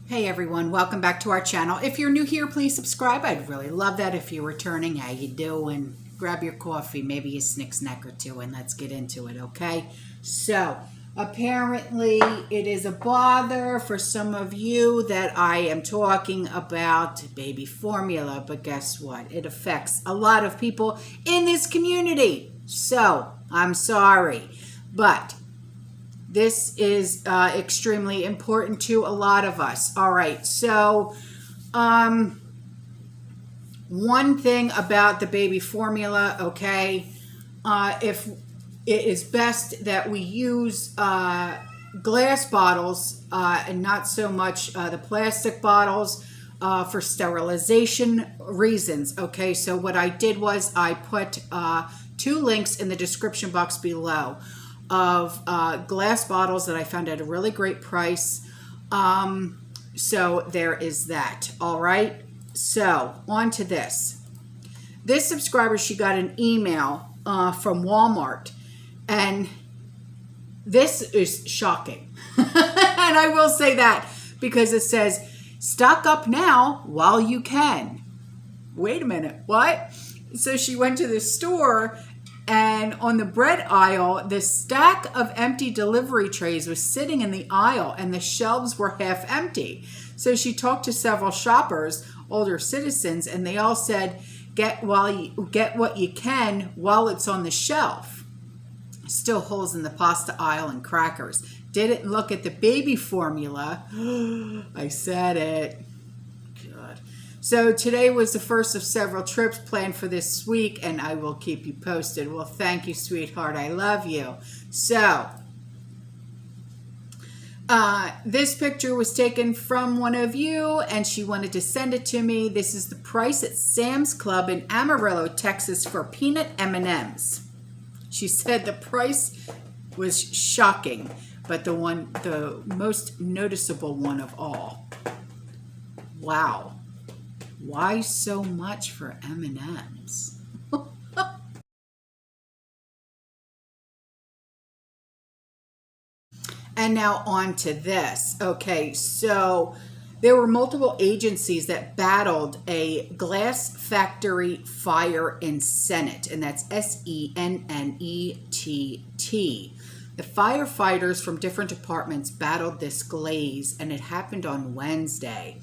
Hey everyone, welcome back to our channel. If you're new here, please subscribe. I'd really love that. If you're returning, how you doing? Grab your coffee, maybe a snack or two, and let's get into it, okay? So, apparently it is a bother for some of you that I am talking about baby formula, but guess what? It affects a lot of people in this community. So, I'm sorry, but this is extremely important to a lot of us. All right, so one thing about the baby formula, okay, if it is best that we use glass bottles and not so much the plastic bottles for sterilization reasons. Okay, so what I did was I put 2 links in the description box below of glass bottles that I found at a really great price. So there is that. All right, so on to this. This subscriber, she got an email from Walmart, and this is shocking. And I will say that because it says stock up now while you can. Wait a minute, what? So she went to the store, and on the bread aisle, this stack of empty delivery trays was sitting in the aisle, and the shelves were half empty. So she talked to several shoppers, older citizens, and they all said, get what you can while it's on the shelf. Still holes in the pasta aisle and crackers. Didn't look at the baby formula. I said it. God. So today was the first of several trips planned for this week, and I will keep you posted. Well, thank you, sweetheart. I love you. So this picture was taken from one of you, and she wanted to send it to me. This is the price at Sam's Club in Amarillo, Texas for peanut M&Ms. She said the price was shocking, but the most noticeable one of all. Wow. Why so much for M&Ms? And now on to this. Okay, so there were multiple agencies that battled a glass factory fire in Sennett, and that's Sennett. The firefighters from different departments battled this glaze, and it happened on Wednesday.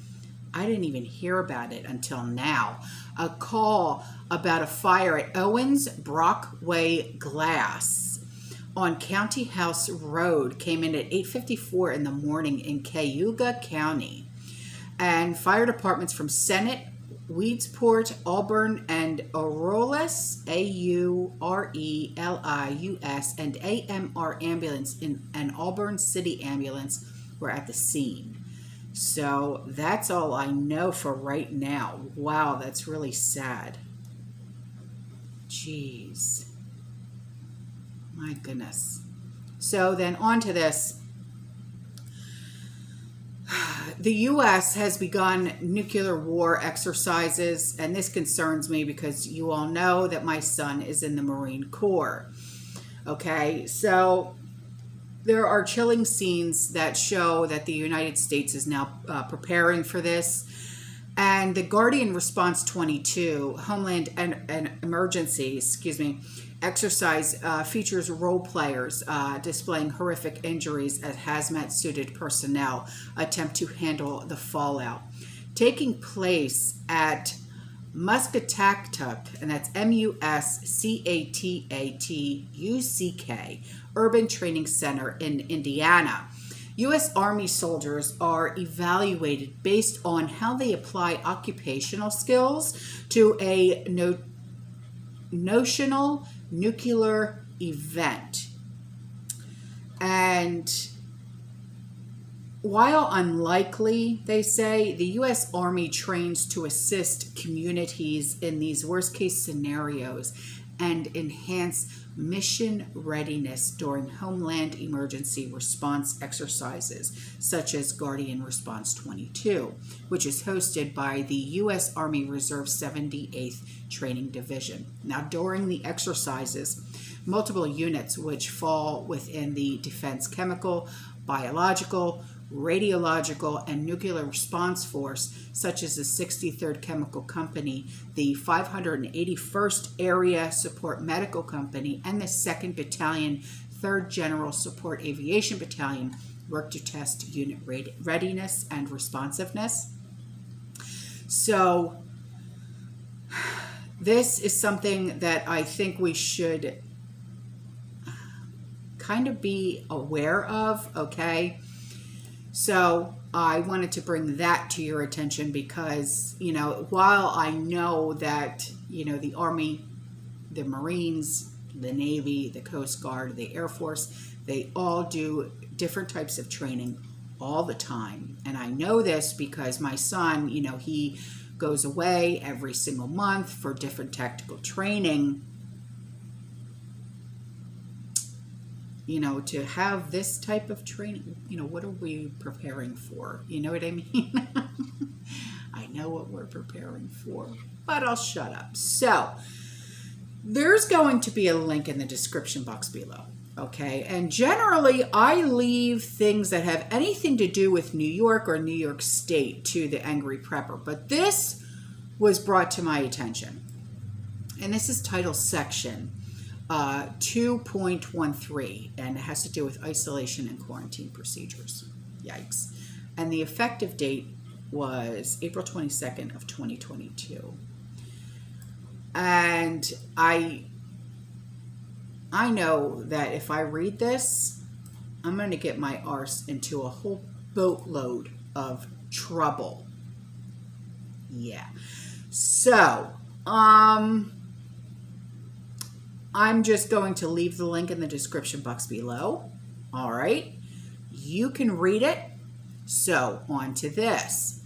I didn't even hear about it until now. A call about a fire at Owens Brockway Glass on County House Road came in at 8:54 in the morning in Cayuga County. And fire departments from Sennett, Weedsport, Auburn, and Aurelis, Aurelis, and AMR Ambulance and Auburn City Ambulance were at the scene. So that's all I know for right now. Wow, that's really sad. Jeez. My goodness. So then on to this. The U.S. has begun nuclear war exercises, and this concerns me because you all know that my son is in the Marine Corps. Okay, so there are chilling scenes that show that the United States is now preparing for this. And the Guardian Response 22 Homeland and Emergency, exercise features role players displaying horrific injuries as hazmat-suited personnel attempt to handle the fallout. Taking place at Muscatatuk, and that's Muscatatuk Urban Training Center in Indiana. U.S. Army soldiers are evaluated based on how they apply occupational skills to a notional nuclear event. And while unlikely, they say, the U.S. Army trains to assist communities in these worst-case scenarios and enhance mission readiness during Homeland Emergency Response exercises, such as Guardian Response 22, which is hosted by the U.S. Army Reserve 78th Training Division. Now, during the exercises, multiple units which fall within the defense chemical, biological, radiological, and nuclear response force, such as the 63rd Chemical Company, the 581st Area Support Medical Company, and the 2nd Battalion, 3rd General Support Aviation Battalion, work to test unit readiness and responsiveness. So this is something that I think we should kind of be aware of, okay? So I wanted to bring that to your attention because, you know, while I know that, you know, the Army, the Marines, the Navy, the Coast Guard, the Air Force, they all do different types of training all the time. And I know this because my son, you know, he goes away every single month for different tactical training. You know, to have this type of training, you know, what are we preparing for? You know what I mean? I know what we're preparing for, but I'll shut up. So there's going to be a link in the description box below, okay? And generally, I leave things that have anything to do with New York or New York State to the Angry Prepper, but this was brought to my attention. And this is title section 2.13, and it has to do with isolation and quarantine procedures. Yikes. And the effective date was April 22nd of 2022. And I know that if I read this, I'm going to get my arse into a whole boatload of trouble. Yeah. So, I'm just going to leave the link in the description box below. All right. You can read it. So on to this.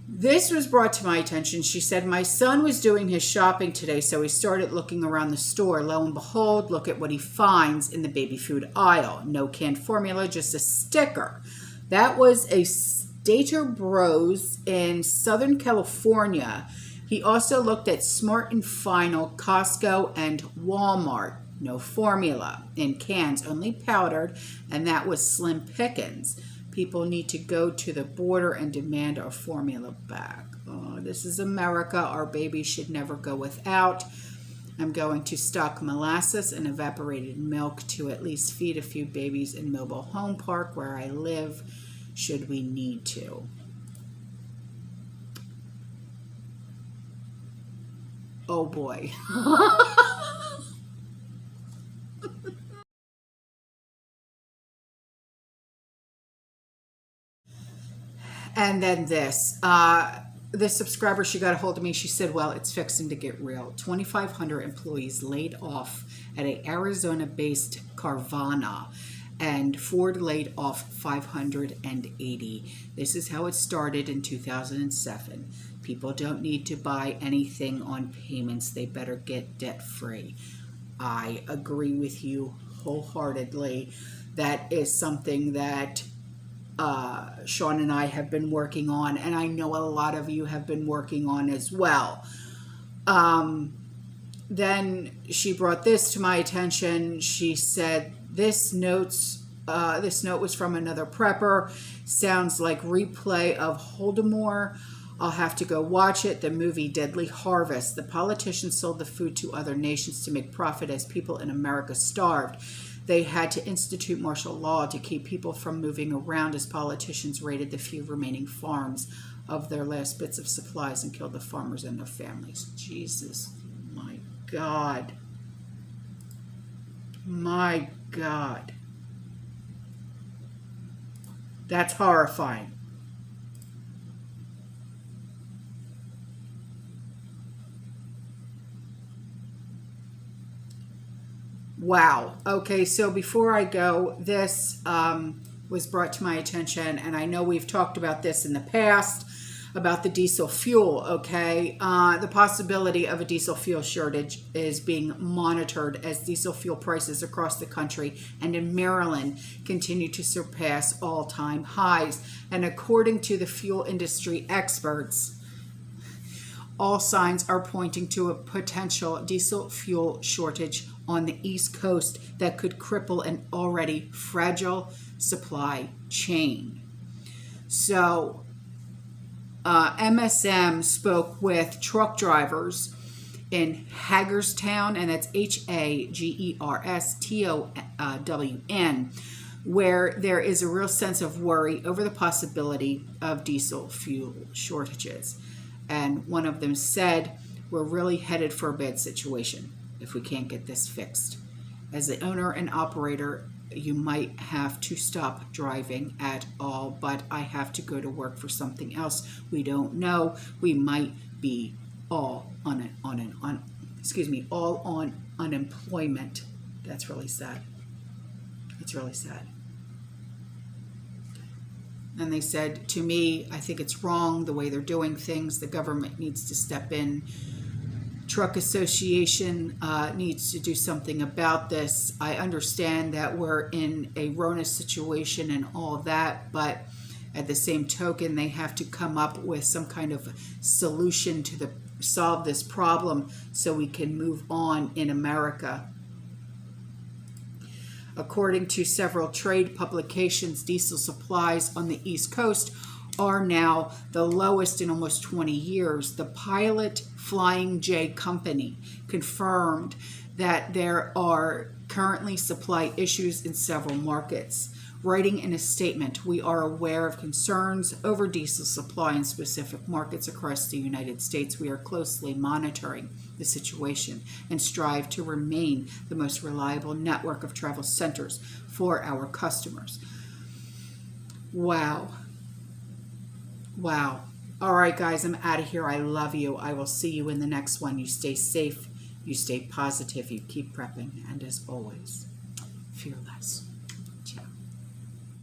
This was brought to my attention. She said, my son was doing his shopping today, so he started looking around the store. Lo and behold, look at what he finds in the baby food aisle. No canned formula, just a sticker. That was a Stater Bros in Southern California. He also looked at Smart and Final, Costco, and Walmart. No formula. In cans, only powdered, and that was slim pickings. People need to go to the border and demand our formula back. Oh, this is America. Our babies should never go without. I'm going to stock molasses and evaporated milk to at least feed a few babies in Mobile Home Park where I live, should we need to. Oh boy. And then this subscriber, she got a hold of me. She said, well, it's fixing to get real. 2,500 employees laid off at a Arizona-based Carvana, and Ford laid off 580. This is how it started in 2007. People don't need to buy anything on payments. They better get debt-free. I agree with you wholeheartedly. That is something that Sean and I have been working on, and I know a lot of you have been working on as well. Then she brought this to my attention. She said, this note was from another prepper. Sounds like replay of Holodomor. I'll have to go watch it. The movie Deadly Harvest. The politicians sold the food to other nations to make profit as people in America starved. They had to institute martial law to keep people from moving around as politicians raided the few remaining farms of their last bits of supplies and killed the farmers and their families. Jesus, my God. My God. That's horrifying. Wow. Okay, so before I go, this was brought to my attention, and I know we've talked about this in the past, about the diesel fuel, okay? The possibility of a diesel fuel shortage is being monitored as diesel fuel prices across the country and in Maryland continue to surpass all-time highs. And according to the fuel industry experts, all signs are pointing to a potential diesel fuel shortage on the East Coast that could cripple an already fragile supply chain. So MSM spoke with truck drivers in Hagerstown, and that's Hagerstown, where there is a real sense of worry over the possibility of diesel fuel shortages. And one of them said, "We're really headed for a bad situation if we can't get this fixed. As the owner and operator, you might have to stop driving at all, but I have to go to work for something else. We don't know. We might be all on unemployment." That's really sad. It's really sad. And they said, to me, I think it's wrong the way they're doing things. The government needs to step in. Truck Association needs to do something about this. I understand that we're in a Rona situation and all that, but at the same token, they have to come up with some kind of solution to solve this problem so we can move on in America. According to several trade publications, diesel supplies on the East Coast are now the lowest in almost 20 years. The Pilot Flying J Company confirmed that there are currently supply issues in several markets. Writing in a statement, "We are aware of concerns over diesel supply in specific markets across the United States. We are closely monitoring the situation and strive to remain the most reliable network of travel centers for our customers." Wow. Wow. All right, guys, I'm out of here. I love you. I will see you in the next one. You stay safe. You stay positive. You keep prepping. And as always, fearless.